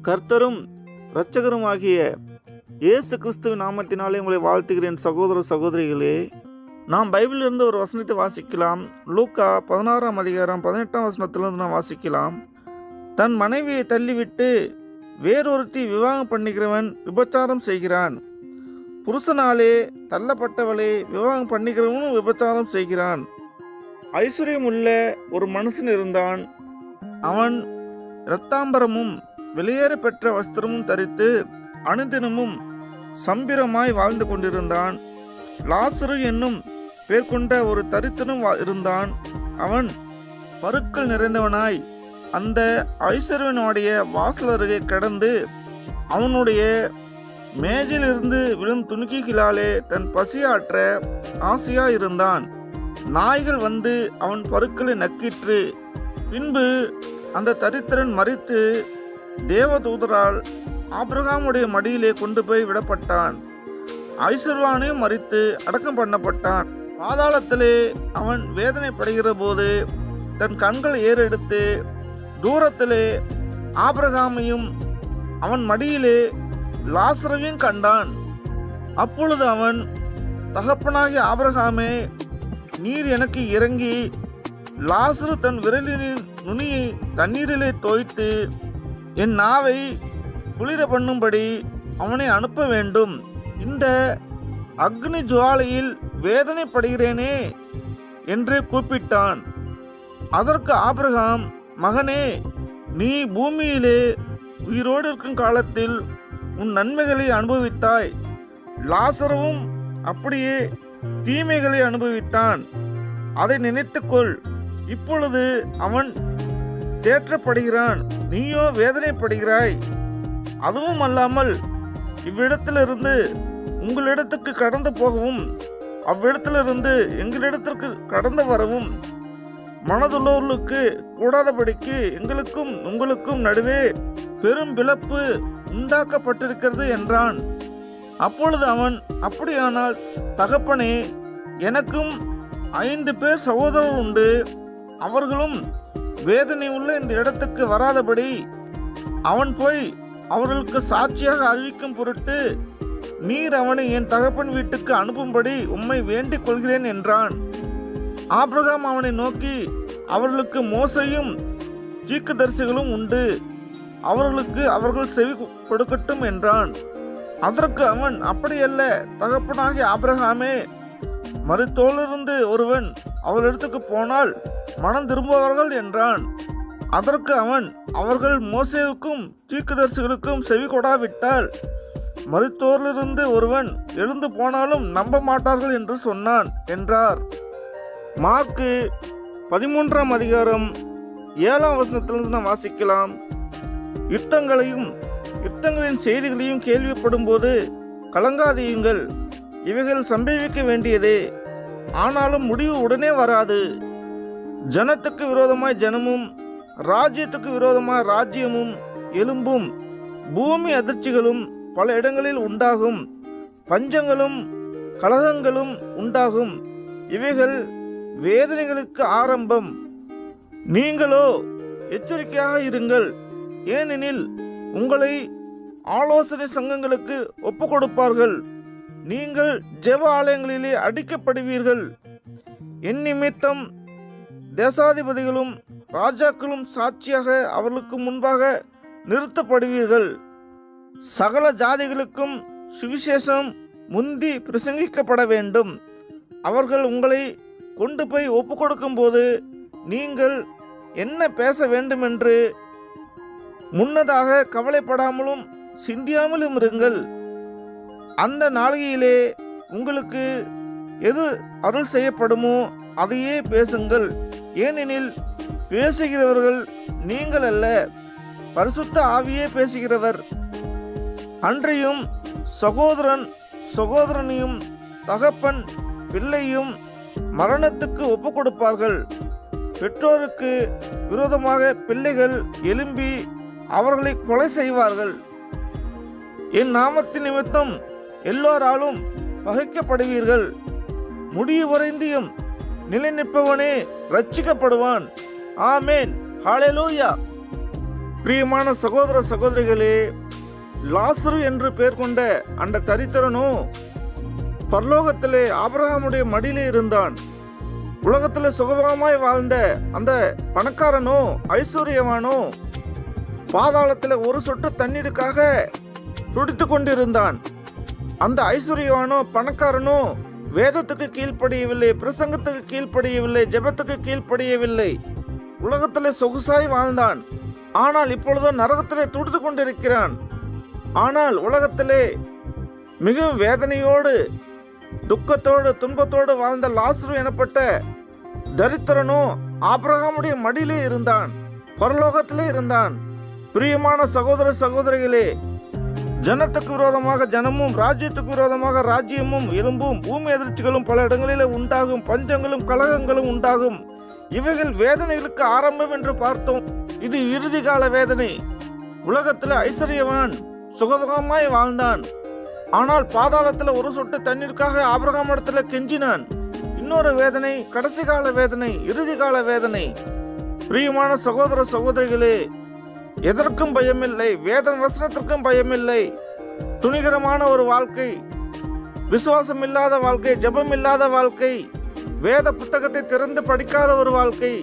கர்த்தரும் இரட்சகருமாகிய இயேசு கிறிஸ்துவின் நாமத்தினாலே உங்களை வாழ்த்துகிறேன். சகோதர சகோதரிகளே, நாம் பைபிளிலிருந்து ஒரு வசனத்தை வாசிக்கலாம். லூக்கா 16ஆம் அதிகாரம் 18ஆம் வசனத்திலிருந்து நாம் வாசிக்கலாம். தன் மனைவியை தள்ளிவிட்டு வேறொருத்தி விவாகம் பண்ணுகிறவன் விபச்சாரம் செய்கிறான். புருஷனாலே தள்ளப்பட்டவளை விவாகம் பண்ணுகிறவனும் விபச்சாரம் செய்கிறான். ஐஸ்வர்யமுள்ள ஒரு மனுஷன் இருந்தான். அவன் இரத்தாம்பரமும் வெளியேற பெற்ற வஸ்திரமும் தரித்து அனுதினமும் சம்பிரமாய் வாழ்ந்து கொண்டிருந்தான். லாசரு என்னும் பேர் கொண்ட ஒரு தரித்திரனும் இருந்தான். அவன் பருக்கள் நிறைந்தவனாய் அந்த ஐஸ்வர்யனுடைய வாசல் அருகே கடந்து அவனுடைய மேஜிலிருந்து விழும் துணுக்கிகளாலே தன் பசியாற்ற ஆசையாயிருந்தான். நாய்கள் வந்து அவன் பருக்களை நக்கிற்று. பின்பு அந்த தரித்திரன் மரித்து தேவதூதரால் ஆபிரகாமுடைய மடியிலே கொண்டு போய் விடப்பட்டான். ஐஸ்வர்யானையும் மரித்து அடக்கம் பண்ணப்பட்டான். பாதாளத்திலே அவன் வேதனைப்படுகிற போது தன் கண்களை ஏறெடுத்து தூரத்திலே ஆபிரகாமையும் அவன் மடியிலே லாசருவையும் கண்டான். அப்பொழுது அவன், தகப்பனாகிய ஆபிரகாமே, நீர் எனக்கு இறங்கி லாசரு தன் விரலின் நுனியை தண்ணீரிலே தோய்த்து என் நாவை குளிர பண்ணும்படி அவனை அனுப்ப வேண்டும். இந்த அக்னி ஜுவாலையில் வேதனைப்படுகிறேனே என்று கூப்பிட்டான். அதற்கு ஆபிரகாம், மகனே, நீ பூமியிலே உயிரோடு இருக்கும் காலத்தில் உன் நன்மைகளை அனுபவித்தாய். லாசருவும் அப்படியே தீமைகளை அனுபவித்தான். அதை நினைத்துக்கொள். இப்பொழுது அவன் தேற்றப்படுகிறான், நீயோ வேதனைப்படுகிறாய். அதுவும் அல்லாமல் இவ்விடத்திலிருந்து உங்களிடத்துக்கு கடந்து போகவும் அவ்விடத்திலிருந்து எங்களிடத்திற்கு கடந்து வரவும் மனதுள்ளவர்களுக்கு கூடாதபடிக்கு எங்களுக்கும் உங்களுக்கும் நடுவே பெரும் பிளப்பு உண்டாக்கப்பட்டிருக்கிறது என்றான். அப்பொழுது அவன், அப்படியானால் தகப்பனே, எனக்கும் 5 பேர் சகோதரர் உண்டு. அவர்களும் வேதனை உள்ள இந்த இடத்துக்கு வராதபடி அவன் போய் அவர்களுக்கு சாட்சியாக அறிவிக்கும் பொருட்டு நீர் அவனை என் தகப்பன் வீட்டுக்கு அனுப்பும்படி உம்மை வேண்டிக் கொள்கிறேன் என்றான். ஆபிரகாம் அவனை நோக்கி, அவர்களுக்கு மோசையும் தீர்க்கதரிசிகளும் உண்டு. அவர்களுக்கு அவர்கள் செவி கொடுக்கட்டும் என்றான். அதற்கு அவன், அப்படியல்ல தகப்பனாகிய ஆபிரகாமே, மரித்தோரிலிருந்து ஒருவன் அவளிடத்துக்கு போனால் மனம் திரும்புவார்கள் என்றான். அதற்கு அவன், அவர்கள் மோசேவுக்கும் தீர்க்கதரிசிகளுக்கும் செவி கொடாவிட்டால் மரித்தோரிலிருந்து ஒருவன் எழுந்து போனாலும் நம்ப மாட்டார்கள் என்று சொன்னான் என்றார். மார்க்கு 13ஆம் அதிகாரம் 7ஆம் வசனத்திலிருந்து நாம் வாசிக்கலாம். யுத்தங்களின் செய்திகளையும் கேள்விப்படும் போது கலங்காதியுங்கள். இவைகள் சம்பவிக்க வேண்டியதே, ஆனாலும் முடிவு உடனே வராது. ஜனத்துக்கு விரோதமாய் ஜனமும் ராஜ்யத்துக்கு விரோதமாய் ராஜ்யமும் எழும்பும். பூமி அதிர்ச்சிகளும் பல இடங்களில் உண்டாகும். பஞ்சங்களும் கலகங்களும் உண்டாகும். இவைகள் வேதனைகளுக்கு ஆரம்பம். நீங்களோ எச்சரிக்கையாக இருங்கள். ஏனெனில் உங்களை ஆலோசனை சங்கங்களுக்கு ஒப்பு கொடுப்பார்கள். நீங்கள் ஜெப ஆலயங்களிலே அடிக்கப்படுவீர்கள். என் நிமித்தம் தேசாதிபதிகளும் ராஜாக்களும் சாட்சியாக அவர்களுக்கு முன்பாக நிறுத்தப்படுவீர்கள். சகல ஜாதிகளுக்கும் சுவிசேஷம் முந்தி பிரசங்கிக்கப்பட வேண்டும். அவர்கள் உங்களை கொண்டு போய் ஒப்பு கொடுக்கும்போது நீங்கள் என்ன பேச வேண்டுமென்று முன்னதாக கவலைப்படாமலும் சிந்தியாமலும் இருங்கள். அந்த நாளிகையிலே உங்களுக்கு எது அருள் செய்யப்படுமோ அதையே பேசுங்கள். ஏனெனில் பேசுகிறவர்கள் நீங்கள் அல்ல, பரிசுத்த ஆவியே பேசுகிறவர். அன்றியும் சகோதரன் சகோதரனையும் தகப்பன் பிள்ளையும் மரணத்துக்கு ஒப்பு கொடுப்பார்கள். பெற்றோருக்கு விரோதமாக பிள்ளைகள் எழும்பி அவர்களை கொலை செய்வார்கள். என் நாமத்தின் நிமித்தம் எல்லோராலும் பகைக்கப்படுவீர்கள். முடிவு வரைந்தியும் நிலை நிற்பவனே ரட்சிக்கப்படுவான். ஆமேன். ஹல்லேலூயா. பிரியமான சகோதர சகோதரிகளே, லாசரு என்று பெயர் கொண்ட அந்த தரித்திரனோ பரலோகத்திலே ஆபிரகாமுடைய மடியிலே இருந்தான். உலகத்திலே சுகபமாய் வாழ்ந்த அந்த பணக்காரனோ ஐஸ்வர்யவானோ பாதாளத்தில் ஒரு சொட்டு தண்ணீருக்காக துடித்து கொண்டிருந்தான். அந்த ஐஸ்வர்யவானோ பணக்காரனோ வேதத்துக்கு கீழ்ப்படியவில்லை, பிரசங்கத்துக்கு கீழ்ப்படியவில்லை, ஜெபத்துக்கு கீழ்ப்படியவில்லை. உலகத்திலே சொகுசாய் வாழ்ந்தான். ஆனால் இப்பொழுதோ நரகத்திலே துடித்து கொண்டிருக்கிறான். ஆனால் உலகத்திலே மிகவும் வேதனையோடு துக்கத்தோடு துன்பத்தோடு வாழ்ந்த லாசரு எனப்பட்ட தரித்திரனோ ஆபிரகாமுடைய மடியிலே இருந்தான், பரலோகத்திலே இருந்தான். பிரியமான சகோதர சகோதரிகளே, ஜனத்துக்கு விரோதமாக ஜனமும் ராஜ்யத்துக்கு விரோதமாக ராஜ்யமும் எழும்பும், பூமி அதிர்ச்சிகளும் பல இடங்களிலே உண்டாகும், பஞ்சங்களும் கலகங்களும் உண்டாகும். இவைகள் வேதனைகளுக்கு ஆரம்பம் என்று பார்த்தோம். இது இறுதி கால வேதனை. உலகத்தில் ஐஸ்வர்யவான் சுகபகமாய் வாழ்ந்தான். ஆனால் பாதாளத்தில் ஒரு சொட்டு தண்ணீருக்காக ஆபிரகாம் இடத்துல கெஞ்சினான். இன்னொரு வேதனை கடைசி கால வேதனை, இறுதி கால வேதனை. பிரியமான சகோதர சகோதரிகளே, எதற்கும் பயமில்லை, வேத வசனத்திற்கும் பயமில்லை. துணிகரமான ஒரு வாழ்க்கை, விசுவாசம் இல்லாத வாழ்க்கை, ஜெபம் இல்லாத வாழ்க்கை, வேத புத்தகத்தை திறந்து படிக்காத ஒரு வாழ்க்கை,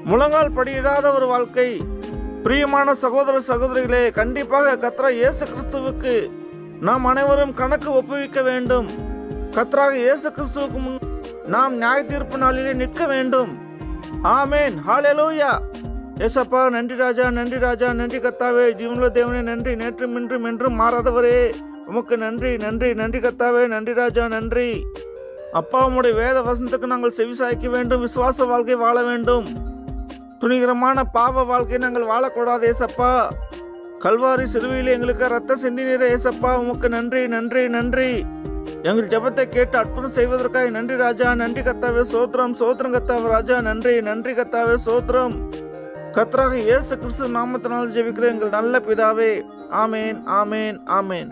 முழங்கால் படியிடாத ஒரு வாழ்க்கை. பிரியமான சகோதர சகோதரிகளே, கண்டிப்பாக கர்த்தராகிய இயேசு கிறிஸ்துவுக்கு நாம் அனைவரும் கணக்கு ஒப்புவிக்க வேண்டும். கர்த்தராகிய இயேசு கிறிஸ்துவுக்கு முன் நாம் நியாய தீர்ப்பு நாளிலே நிற்க வேண்டும். ஆமேன், ஹல்லேலூயா. ஏசப்பா, நன்றி ராஜா, நன்றி ராஜா, நன்றி கர்த்தாவே, ஜீவனுள்ள தேவனே நன்றி. நேற்றும் இன்றும் என்றும் மாறாதவரே உமக்கு நன்றி, நன்றி, நன்றி கர்த்தாவே, நன்றி ராஜா, நன்றி. அப்பா, உம்முடைய வேத வசனத்துக்கு நாங்கள் செவி சாய்க்க வேண்டும். விசுவாச வாழ்க்கை வாழ வேண்டும். துணிகரமான பாவ வாழ்க்கை நாங்கள் வாழக்கூடாது ஏசப்பா. கல்வாரி சிலுவையில் எங்களுக்கு ரத்த சிந்தினீரே ஏசப்பா, உமக்கு நன்றி, நன்றி, நன்றி. எங்கள் ஜெபத்தை கேட்டு அற்புதம் செய்வதற்காக நன்றி ராஜா, நன்றி கர்த்தாவே, சோத்திரம், சோத்திரம் கர்த்தாவே ராஜா, நன்றி, நன்றி கர்த்தாவே, சோத்திரம். கர்த்தராகிய இயேசு கிறிஸ்து நாமத்தினால் ஜெபிக்கிற எங்கள் நல்ல பிதாவே. ஆமேன், ஆமேன், ஆமேன்.